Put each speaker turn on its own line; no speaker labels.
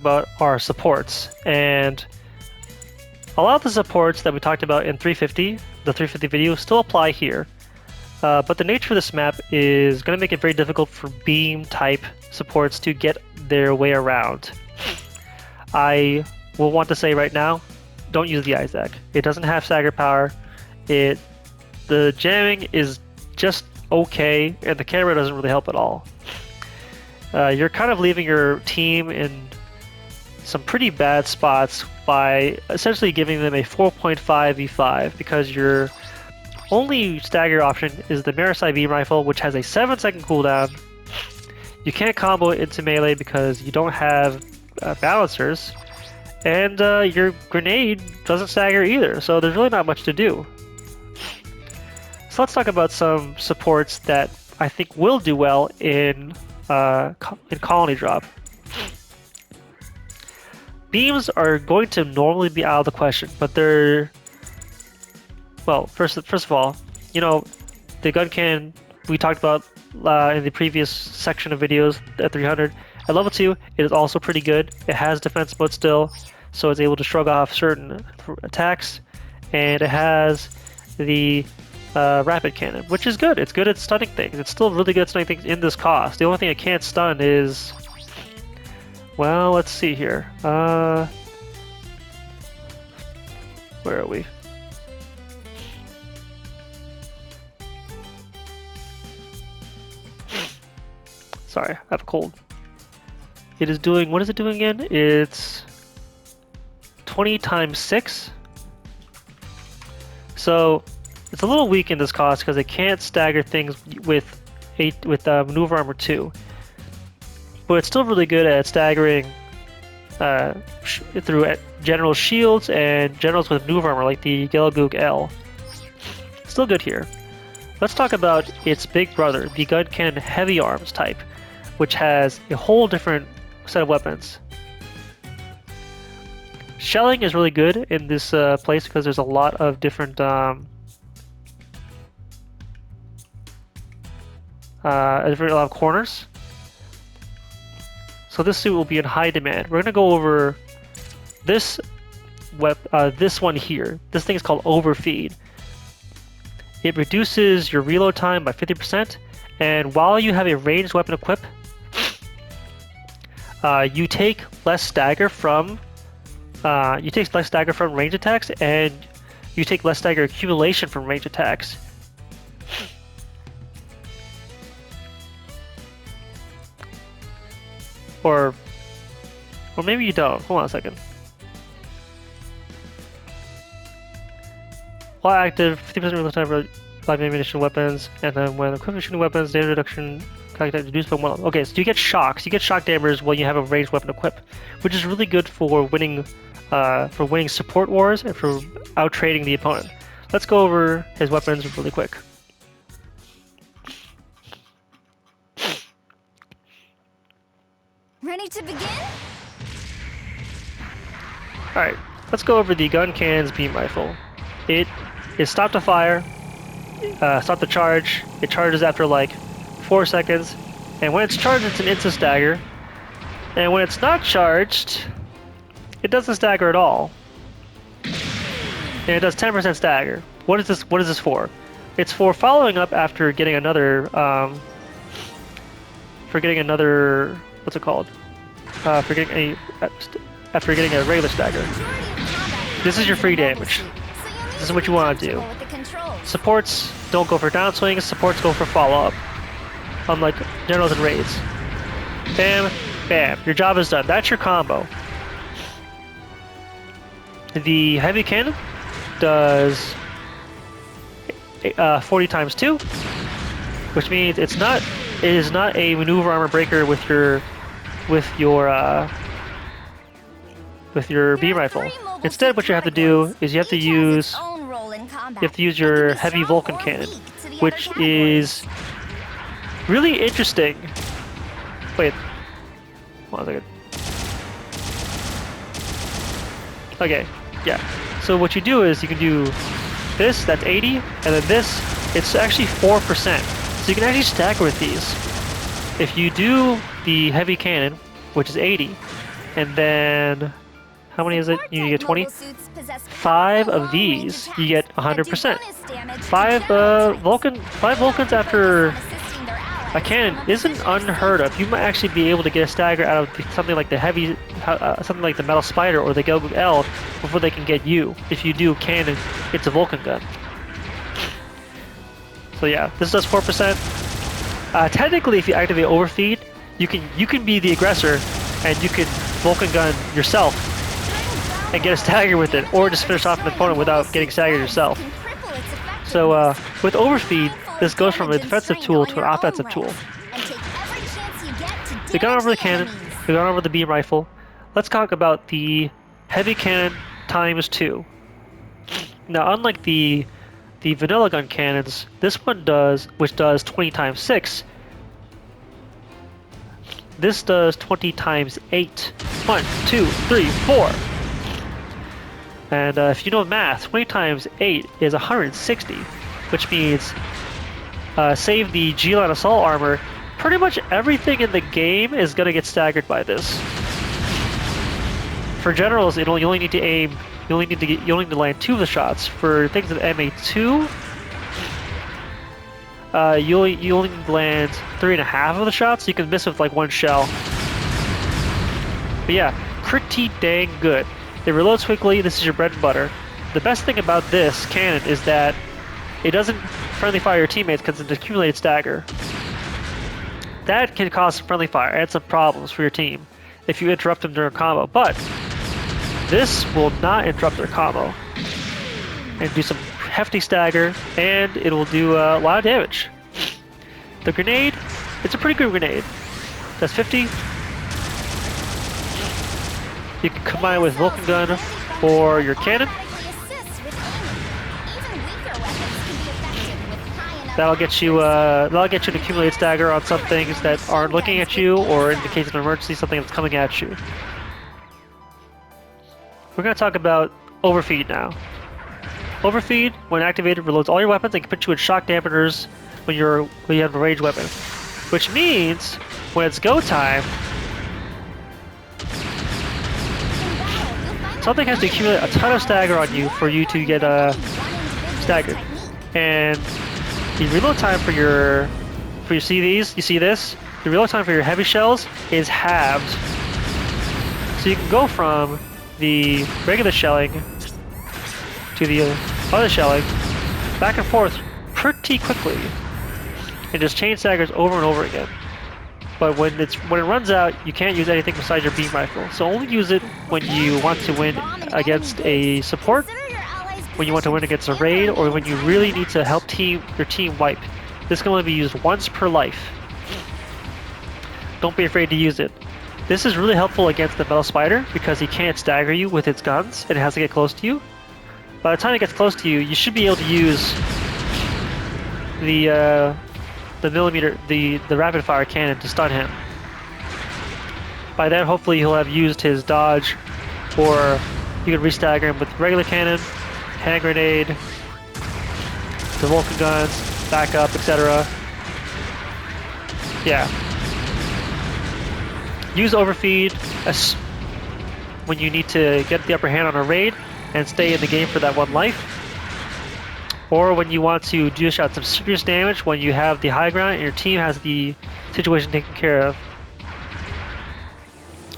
about are supports, and a lot of the supports that we talked about in 350, the 350 video, still apply here. But the nature of this map is going to make it very difficult for beam type supports to get their way around. I will want to say right now, don't use the Isaac. It doesn't have stagger power. The jamming is just okay, and the camera doesn't really help at all. You're kind of leaving your team in some pretty bad spots by essentially giving them a 4.5 v5 because your only stagger option is the Marisai beam rifle, which has a 7-second cooldown. You can't combo it into melee because you don't have balancers, and your grenade doesn't stagger either, so there's really not much to do. So let's talk about some supports that I think will do well in colony drop. Beams are going to normally be out of the question, but they're... Well, first of all, you know, the Guncannon we talked about in the previous section of videos at 300. At level 2, it is also pretty good. It has defense mode still, so it's able to shrug off certain attacks, and it has the rapid cannon, which is good. It's good at stunning things. It's still really good at stunning things in this cost. The only thing it can't stun is... Well, let's see here. Where are we? Sorry, I have a cold. It is doing... What is it doing again? It's 20 times 6. So it's a little weak in this cost because it can't stagger things with maneuver armor 2. But it's still really good at staggering through general shields and generals with maneuver armor like the Gelgoog L. Still good here. Let's talk about its big brother, the Guncannon Heavy Arms type, which has a whole different set of weapons. Shelling is really good in this place because there's a lot of different a lot of corners. So this suit will be in high demand. We're gonna go over this this one here. This thing is called Overfeed. It reduces your reload time by 50%, and while you have a ranged weapon equip, you take less stagger from range attacks, and you take less stagger accumulation from range attacks. Or maybe you don't. Hold on a second. While active, 50% reload time for live ammunition weapons, and then when equipped with shooting weapons, damage reduction calculated reduced by 1. Okay, so you get shocks. You get shock damage when you have a ranged weapon equipped, which is really good for winning support wars and for out trading the opponent. Let's go over his weapons really quick.
Ready to begin?
Alright, let's go over the Guncannon's beam rifle. It is stop to fire, stop to charge. It charges after like 4 seconds, and when it's charged, it's an instant stagger. And when it's not charged, it doesn't stagger at all. And it does 10% stagger. What is this? What is this for? It's for following up after getting another. What's it called? After getting a regular stagger. This is your free damage. This is what you want to do. Supports don't go for downswings. Supports go for follow-up. Unlike generals and raids. Bam, bam. Your job is done. That's your combo. The heavy cannon does 40 times 2, which means it is not a maneuver armor breaker with your beam rifle. Instead, what you have to do is you have to use your heavy Vulcan cannon, which is really interesting. Wait, hold on a second. Okay, yeah. So what you do is you can do this, that's 80, and then this, it's actually 4%. So you can actually stagger with these. If you do the heavy cannon, which is 80, And then, how many is it? You get 20? 5 of these, you get 100%. 5 Vulcans after a cannon isn't unheard of. You might actually be able to get a stagger out of something like the heavy, something like the metal spider or the GBO2 before they can get you. If you do cannon, it's a Vulcan gun. So yeah, this does 4%. Technically, if you activate Overfeed, you can be the aggressor, and you can Vulcan gun yourself and get a stagger with it, or just finish off an opponent without getting staggered yourself. So with Overfeed, this goes from a defensive tool to an offensive tool. We've gone over the cannon, we've gone over the beam rifle. Let's talk about the heavy cannon ×2. Now, unlike the vanilla gun cannons, this one which does 20 × 6. This does 20 × 8. 1, 2, 3, 4. And if you know math, 20 × 8 is 160, which means save the G-line assault armor, pretty much everything in the game is gonna get staggered by this. For generals, you only need to aim. You only need to land 2 of the shots. For things with MA2, you only need to land 3.5 of the shots. You can miss with like 1 shell. But yeah, pretty dang good. It reloads quickly. This is your bread and butter. The best thing about this cannon is that it doesn't friendly fire your teammates because it's an accumulated stagger. That can cause some friendly fire and some problems for your team if you interrupt them during a combo. But this will not interrupt their combo and do some hefty stagger, and it will do a lot of damage. The grenade, it's a pretty good grenade. That's 50. You can combine it with Vulcan gun or your cannon. That'll get you an accumulated stagger on some things that aren't looking at you, or in the case of an emergency, something that's coming at you. We're going to talk about Overfeed now. Overfeed, when activated, reloads all your weapons and can put you in shock dampeners when you have a ranged weapon. Which means, when it's go time, something has to accumulate a ton of stagger on you for you to get staggered. And the reload time for you see this? The reload time for your heavy shells is halved. So you can go from the regular shelling to the other shelling back and forth pretty quickly, and just chain staggers over and over again. But when it runs out, you can't use anything besides your beam rifle. So only use it when you want to win against a support, when you want to win against a raid, or when you really need to help your team wipe. This can only be used once per life. Don't be afraid to use it. This is really helpful against the metal spider because he can't stagger you with its guns and it has to get close to you. By the time it gets close to you, you should be able to use the rapid fire cannon to stun him. By then, hopefully he'll have used his dodge, or you can restagger him with regular cannon, hand grenade, the Vulcan guns, backup, etc. Yeah. Use Overfeed when you need to get the upper hand on a raid and stay in the game for that 1 life. Or when you want to dish out some serious damage when you have the high ground and your team has the situation taken care of.